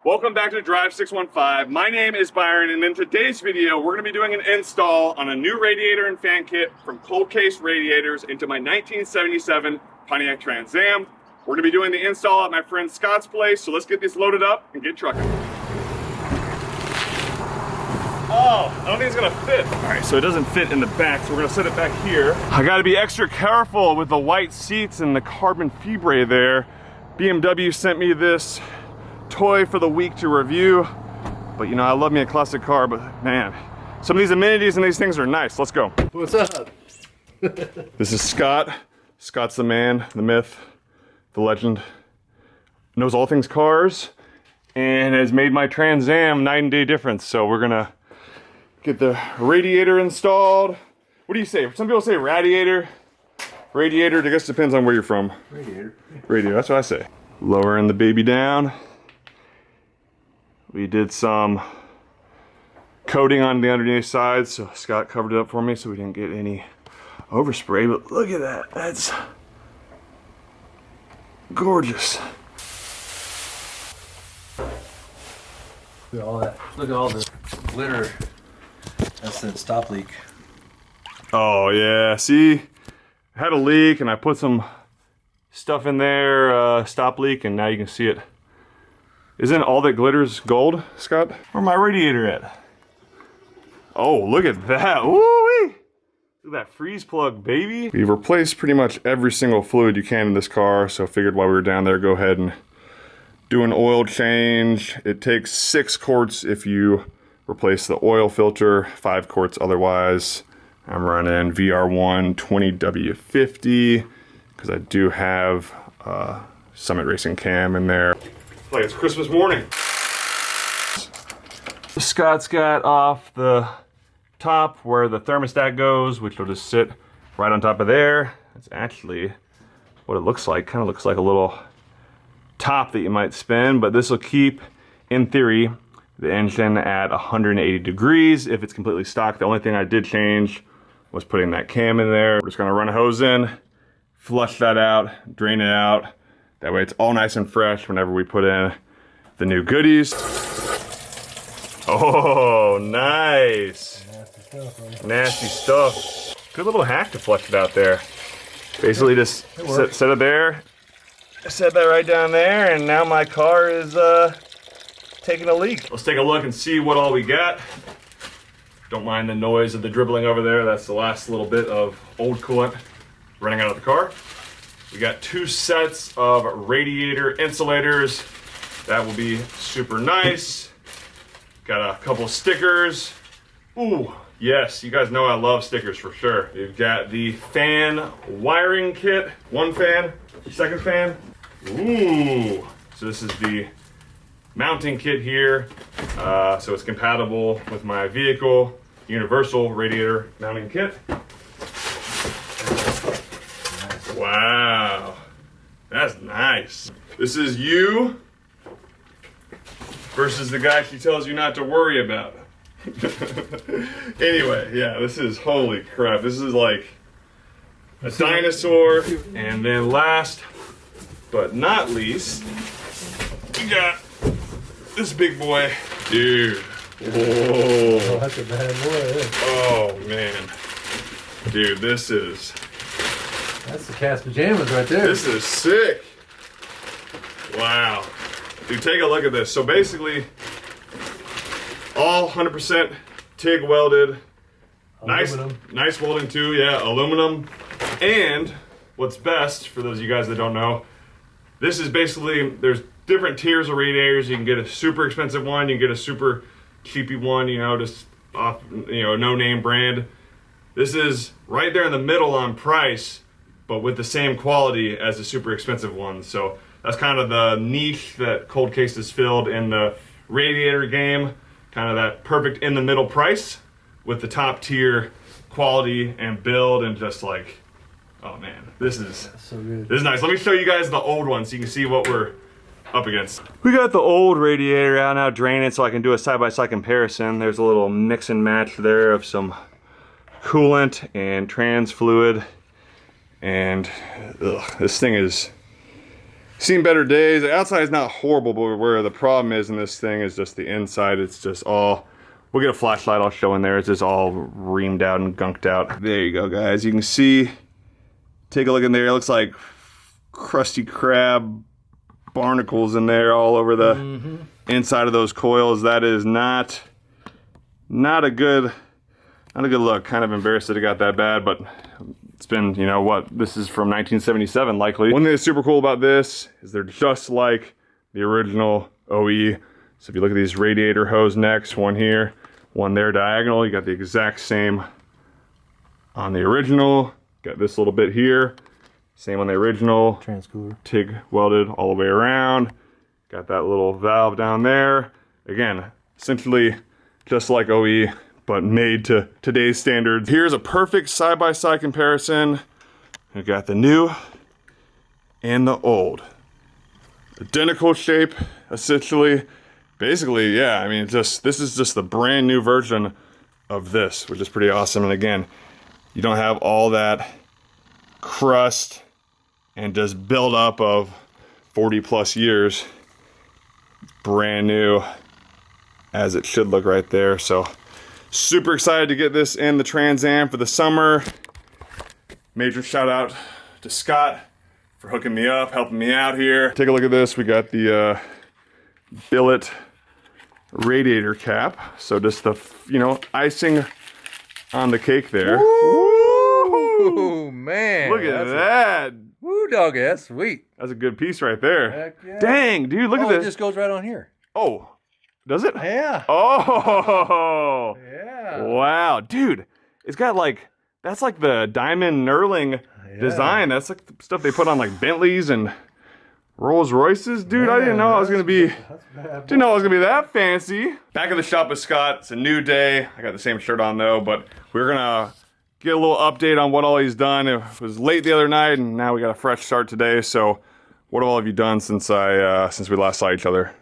Welcome back to Drive 615. My name is Byron, and in today's video, we're going to be doing an install on a new radiator and fan kit from Cold Case Radiators into my 1977 Pontiac Trans Am. We're going to be doing the install at my friend Scott's place, so let's get this loaded up and get trucking. Oh, I don't think it's going to fit. All right, so it doesn't fit in the back, so we're going to set it back here. I got to be extra careful with the white seats and the carbon fibre there. BMW sent me this toy for the week to review, but you know, I love me a classic car, but man, some of these amenities and these things are nice. Let's go. What's up? This is Scott. Scott's the man, the myth, the legend, knows all things cars, and has made my Trans Am night and day difference. So we're gonna get the radiator installed. What do you say? Some people say radiator. Radiator, I guess it depends on where you're from. Radiator. Radiator, that's what I say. Lowering the baby down. We did some coating on the underneath side, so Scott covered it up for me so we didn't get any overspray, but look at that, that's gorgeous. Look at all that. Look at all the glitter. That's the stop leak. Oh yeah, see? I had a leak and I put some stuff in there, stop leak, and now you can see it. Isn't all that glitters gold, Scott? Where's my radiator at? Oh, look at that. Woo-wee! Look at that freeze plug, baby. We've replaced pretty much every single fluid you can in this car, so I figured while we were down there, go ahead and do an oil change. It takes 6 quarts if you replace the oil filter, 5 quarts otherwise. I'm running VR1 20W50 because I do have Summit Racing cam in there. Like it's Christmas morning. Scott's got off the top where the thermostat goes, which will just sit right on top of there. That's actually what it looks like. Kind of looks like a little top that you might spin, but this will keep, in theory, the engine at 180 degrees if it's completely stock. The only thing I did change was putting that cam in there. We're just gonna run a hose in, flush that out, drain it out. That way it's all nice and fresh whenever we put in the new goodies. Oh, nice. Nasty stuff, right? Nasty stuff. Good little hack to flush it out there. Basically just set it there. Set that right down there, and now my car is taking a leak. Let's take a look and see what all we got. Don't mind the noise of the dribbling over there. That's the last little bit of old coolant running out of the car. We got 2 sets of radiator insulators. That will be super nice. Got a couple stickers. Ooh, yes, you guys know I love stickers for sure. We've got the fan wiring kit. 1 fan, 2nd fan. Ooh, so this is the mounting kit here. So it's compatible with my vehicle, universal radiator mounting kit. Wow, that's nice. This is you versus the guy she tells you not to worry about. Anyway, yeah, this is, holy crap, this is like a dinosaur. And then last but not least, we got this big boy. Dude, whoa. Oh, that's a bad boy. Oh man, dude, this is... That's the cat's pajamas right there. This is sick. Wow. Dude, take a look at this. So basically, all 100% TIG welded. Aluminum. Nice welding too, yeah, aluminum. And what's best, for those of you guys that don't know, this is basically, there's different tiers of radiators. You can get a super expensive one, you can get a super cheapy one, you know, just off, you know, no name brand. This is right there in the middle on price, but with the same quality as the super expensive ones. So that's kind of the niche that Cold Case has filled in the radiator game. Kind of that perfect in the middle price with the top tier quality and build, and just like, oh man, this is so good. This is nice. Let me show you guys the old one so you can see what we're up against. We got the old radiator out now, draining, so I can do a side-by-side comparison. There's a little mix and match there of some coolant and trans fluid. And ugh, this thing is seen better days. The outside is not horrible, but where the problem is in this thing is just the inside. It's just all, we'll get a flashlight I'll show in there. It's just all reamed out and gunked out. There you go, guys. You can see, take a look in there. It looks like crusty crab barnacles in there all over the inside of those coils. That is not a good look. Kind of embarrassed that it got that bad, but it's been, you know what, this is from 1977 likely. One thing that's super cool about this is they're just like the original OE. So if you look at these radiator hose necks, one here, one there diagonal, you got the exact same on the original. Got this little bit here, same on the original. Transcooler. TIG welded all the way around. Got that little valve down there. Again, essentially just like OE, but made to today's standards. Here's a perfect side-by-side comparison. We got the new and the old. Identical shape, essentially. Basically, yeah, I mean, this is just the brand new version of this, which is pretty awesome. And again, you don't have all that crust and just build up of 40 plus years. Brand new, as it should look right there. So super excited to get this in the Trans Am for the summer. Major shout out to Scott for hooking me up, helping me out here. Take a look at this. We got the billet radiator cap. So just the, you know, icing on the cake there. Ooh, man. Look at that. Woo, doggy, that's sweet. That's a good piece right there. Heck yeah. Dang, dude, look at this. It just goes right on here. Oh, does it? Yeah. Oh. Yeah. Wow, dude. It's got like, that's like the diamond knurling design. That's like the stuff they put on like Bentleys and Rolls Royces. Dude, I didn't know I was going to be, didn't know I was going to be that fancy. Back in the shop with Scott. It's a new day. I got the same shirt on though, but we're going to get a little update on what all he's done. It was late the other night and now we got a fresh start today. So what all have you done since we last saw each other?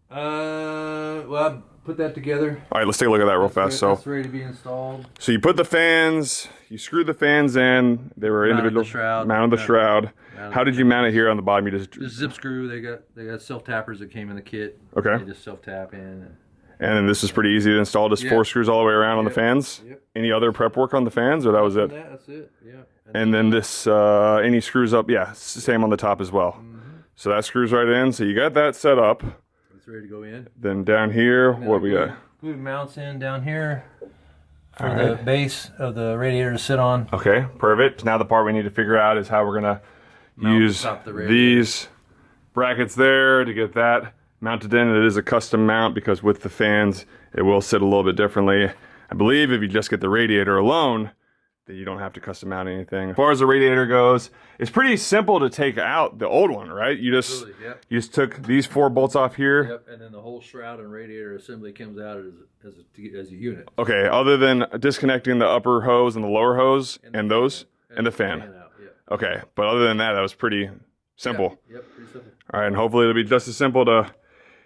Well, I put that together. All right, let's take a look at that real fast. So it's ready to be installed. So you put the fans, you screwed the fans in. They were individual. Mounted the shroud. How did you mount it here on the bottom? You just zip screw. They got self tappers that came in the kit. Okay. They just self tap in. And then this is pretty easy to install. Just 4 screws all the way around on the fans. Yep. Any other prep work on the fans, or that was it? That's it. Yeah. And then this, any screws up? Yeah, same on the top as well. So that screws right in. So you got that set up. It's ready to go in. Then down here, what we got? Glue mounts in down here for the base of the radiator to sit on. Okay, perfect. Now the part we need to figure out is how we're gonna use these brackets there to get that mounted in. It is a custom mount because with the fans, it will sit a little bit differently. I believe if you just get the radiator alone, that you don't have to custom mount anything. As far as the radiator goes, it's pretty simple to take out the old one, right? You just you just took these 4 bolts off here. Yep, and then the whole shroud and radiator assembly comes out as a unit. Okay, other than disconnecting the upper hose and the lower hose and those and the fan. Out, Okay, but other than that was pretty simple. Yep, pretty simple. All right, and hopefully it'll be just as simple to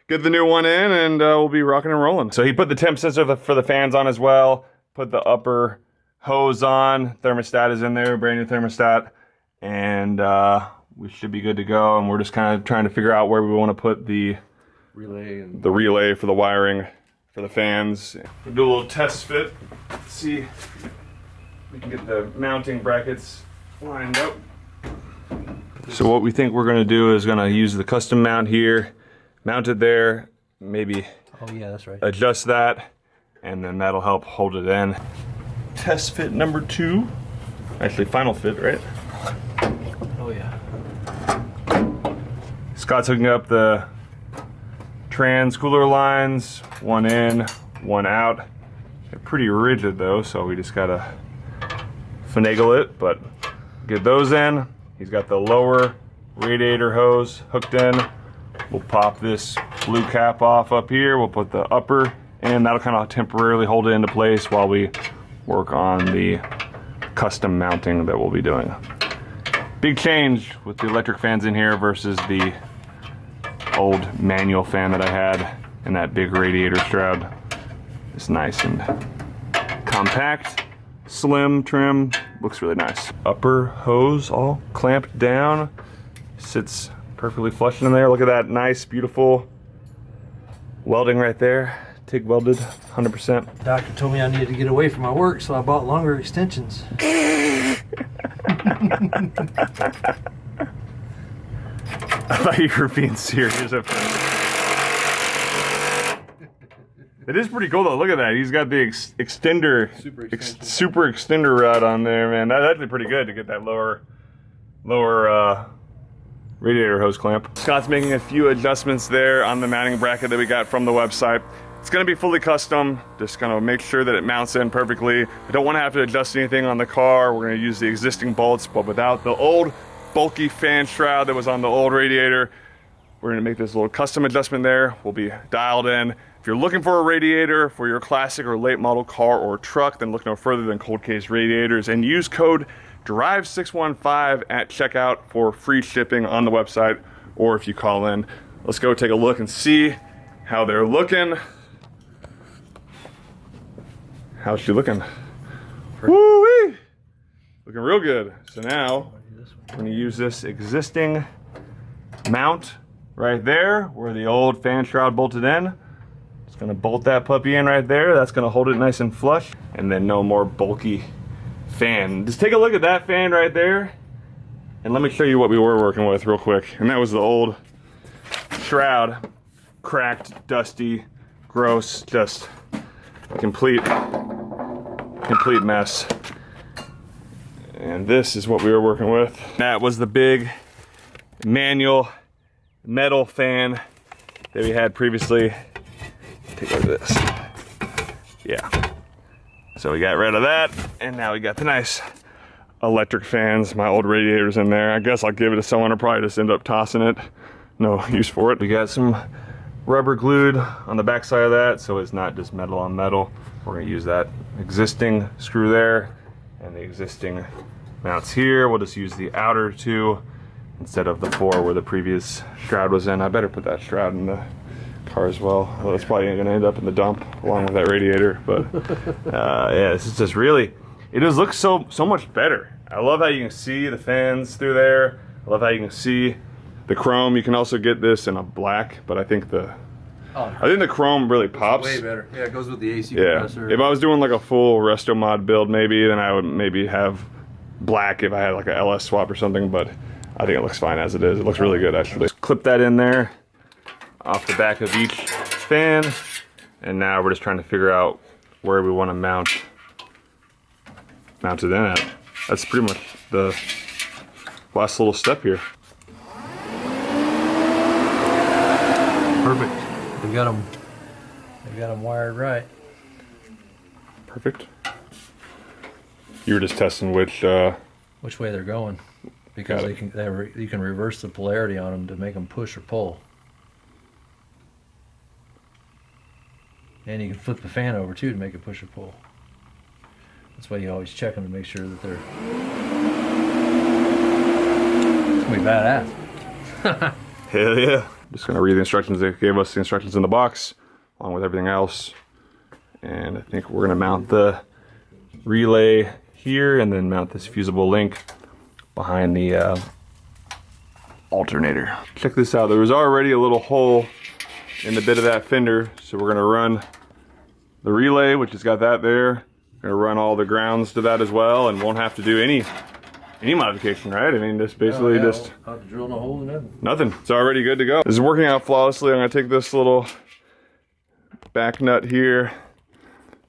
get the new one in and we'll be rocking and rolling. So he put the temp sensor for the fans on as well, put the upper hose on, thermostat is in there, brand new thermostat, and we should be good to go. And we're just kind of trying to figure out where we want to put the relay for the wiring for the fans. We'll do a little test fit, see if we can get the mounting brackets lined up. So what we think we're going to do is going to use the custom mount here, mount it there, maybe adjust that, and then that'll help hold it in. Test fit number 2. Actually, final fit, right? Oh yeah. Scott's hooking up the trans cooler lines, one in, one out. They're pretty rigid though, so we just gotta finagle it, but get those in. He's got the lower radiator hose hooked in. We'll pop this blue cap off up here. We'll put the upper in. That'll kind of temporarily hold it into place while we work on the custom mounting that we'll be doing. Big change with the electric fans in here versus the old manual fan that I had in that big radiator shroud. It's nice and compact, slim, trim, looks really nice. Upper hose all clamped down, sits perfectly flush in there. Look at that nice, beautiful welding right there. TIG welded, 100%. Doctor told me I needed to get away from my work, so I bought longer extensions. I thought you were being serious. It is pretty cool though. Look at that. He's got the extender, super extender rod on there, man. That's actually pretty good to get that lower radiator hose clamp. Scott's making a few adjustments there on the mounting bracket that we got from the website. It's gonna be fully custom. Just gonna make sure that it mounts in perfectly. I don't wanna have to adjust anything on the car. We're gonna use the existing bolts, but without the old bulky fan shroud that was on the old radiator. We're gonna make this little custom adjustment there. We'll be dialed in. If you're looking for a radiator for your classic or late model car or truck, then look no further than Cold Case Radiators and use code DRIVE615 at checkout for free shipping on the website, or if you call in. Let's go take a look and see how they're looking. How's she looking? Woo-wee! Looking real good. So now, we're gonna use this existing mount right there where the old fan shroud bolted in. Just gonna bolt that puppy in right there. That's gonna hold it nice and flush, and then no more bulky fan. Just take a look at that fan right there, and let me show you what we were working with real quick. And that was the old shroud, cracked, dusty, gross, just complete mess. And this is what we were working with. That was the big manual metal fan that we had previously. Take a look at this. Yeah. So we got rid of that, and now we got the nice electric fans, my old radiators in there. I guess I'll give it to someone or probably just end up tossing it. No use for it. We got some rubber glued on the back side of that, so it's not just metal on metal. We're gonna use that existing screw there and the existing mounts here. We'll just use the outer two instead of the four where the previous shroud was in. I better put that shroud in the car as well. Well, it's probably gonna end up in the dump along with that radiator, but yeah, this is just really, it just looks so much better. I love how you can see the fans through there. I love how you can see the chrome. You can also get this in a black, but I think the chrome really pops. Way better. Yeah, it goes with the AC compressor. If I was doing like a full resto mod build maybe, then I would maybe have black if I had like a LS swap or something, but I think it looks fine as it is. It looks really good actually. Just clip that in there off the back of each fan, and now we're just trying to figure out where we want to mount it in at. That's pretty much the last little step here. Perfect. They got them wired right. Perfect. You were just testing which way they're going, because you can reverse the polarity on them to make them push or pull, and you can flip the fan over too to make it push or pull. That's why you always check them to make sure that they're. It's gonna be badass. Hell yeah. Just gonna read the instructions. They gave us the instructions in the box, along with everything else. And I think we're gonna mount the relay here and then mount this fusible link behind the alternator. Check this out. There was already a little hole in the bit of that fender, so we're gonna run the relay, which has got that there. We're gonna run all the grounds to that as well, and won't have to do any modification, right? I mean, just basically just not to drill no holes in it. Nothing. It's already good to go. This is working out flawlessly. I'm gonna take this little back nut here.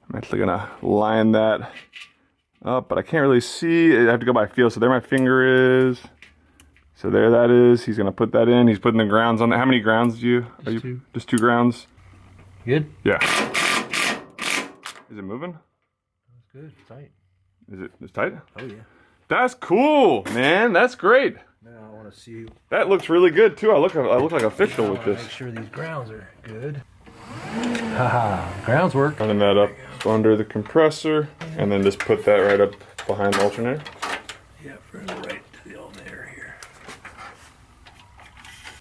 I'm actually gonna line that up, but I can't really see. I have to go by feel. So there my finger is. So there that is. He's gonna put that in. He's putting the grounds on there. How many grounds do you? Just two. Just 2 grounds? Good? Yeah. Is it moving? That's good. It's tight. Is it? It's tight? Oh yeah. That's cool, man. That's great. Now I want to see. That looks really good too. I look like official with this. Make sure these grounds are good. Haha, grounds work. Running that up under the compressor, and then just put that right up behind the alternator. Yeah, right to the alternator here.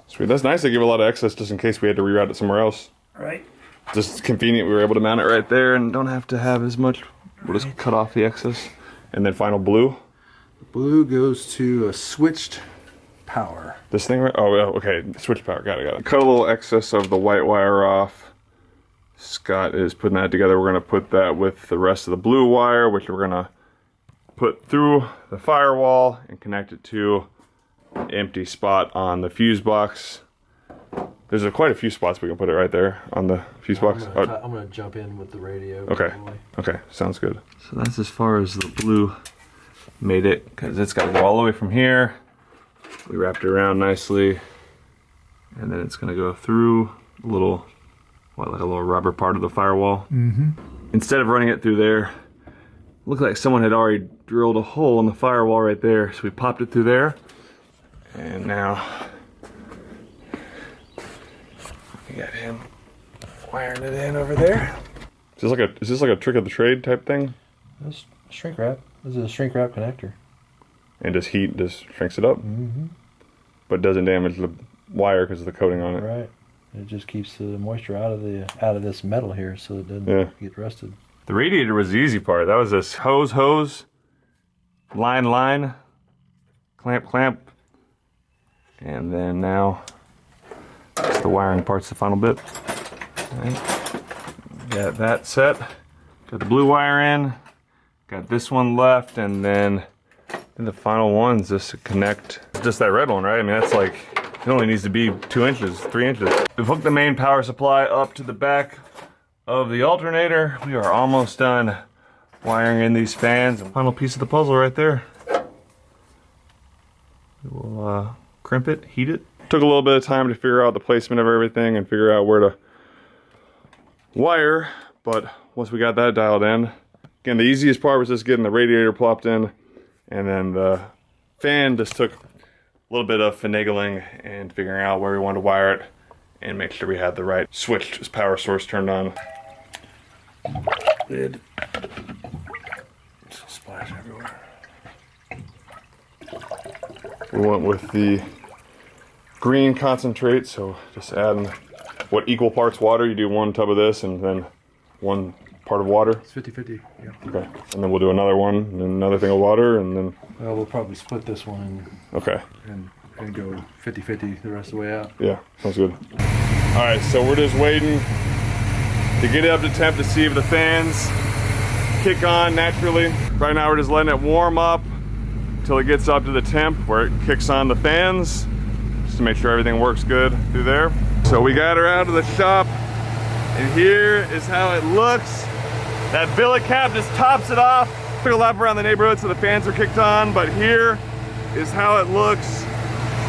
Sweet. That's nice. They give a lot of excess just in case we had to reroute it somewhere else. Right. Just convenient. We were able to mount it right there and don't have to have as much. We'll just cut off the excess. And then final blue. Blue goes to a switched power. This thing, right? Oh, okay. Switch power. Got it. Cut a little excess of the white wire off. Scott is putting that together. We're going to put that with the rest of the blue wire, which we're going to put through the firewall and connect it to an empty spot on the fuse box. There's quite a few spots we can put it right there on the fuse box. I'm going to jump in with the radio. Okay. Okay. Sounds good. So that's as far as the blue made it, because it's got to go all the way from here. We wrapped it around nicely, and then it's going to go through a little, like a little rubber part of the firewall. Instead of running it through there, it looked like someone had already drilled a hole in the firewall right there, so we popped it through there, and now we got him wiring it in over there. Is this like a trick of the trade type thing? This shrink wrap. This is a shrink wrap connector. And just heat just shrinks it up, but doesn't damage the wire because of the coating on it. Right. It just keeps the moisture out of this metal here, so it doesn't get rusted. The radiator was the easy part. That was this hose, line, clamp, and then now it's the wiring part's the final bit. All right. Got that set. Got the blue wire in. Got this one left, and then the final one's just to connect. Just that red one, right? I mean, that's like, it only needs to be 2 inches, 3 inches. We've hooked the main power supply up to the back of the alternator. We are almost done wiring in these fans. Final piece of the puzzle right there. We'll crimp it, heat it. Took a little bit of time to figure out the placement of everything and figure out where to wire, but once we got that dialed in, again, the easiest part was just getting the radiator plopped in, and then the fan just took a little bit of finagling and figuring out where we wanted to wire it and make sure we had the right switch power source turned on. Lid. Splash everywhere. We went with the green concentrate, so just adding what equal parts water. You do 1 tub of this and then 1 part of water. It's 50-50. Yeah. Okay, and then we'll do another one and then another thing of water, and then. Well, we'll probably split this one. Okay. And go 50-50 the rest of the way out. Yeah, sounds good. All right, so we're just waiting to get it up to temp to see if the fans kick on naturally. Right now we're just letting it warm up until it gets up to the temp where it kicks on the fans, just to make sure everything works good through there. So we got her out of the shop, and here is how it looks. That billet cap just tops it off. Took a lap around the neighborhood so the fans are kicked on, but here is how it looks.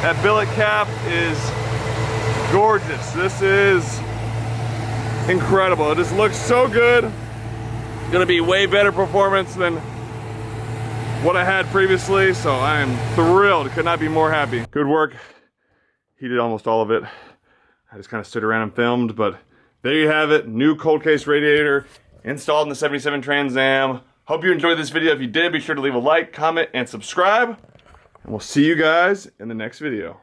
That billet cap is gorgeous. This is incredible. It just looks so good. Gonna be way better performance than what I had previously, so I am thrilled. Could not be more happy. Good work. He did almost all of it. I just kind of stood around and filmed, but there you have it. New cold case radiator installed in the 77 Trans Am. Hope you enjoyed this video. If you did, be sure to leave a like, comment, and subscribe. And we'll see you guys in the next video.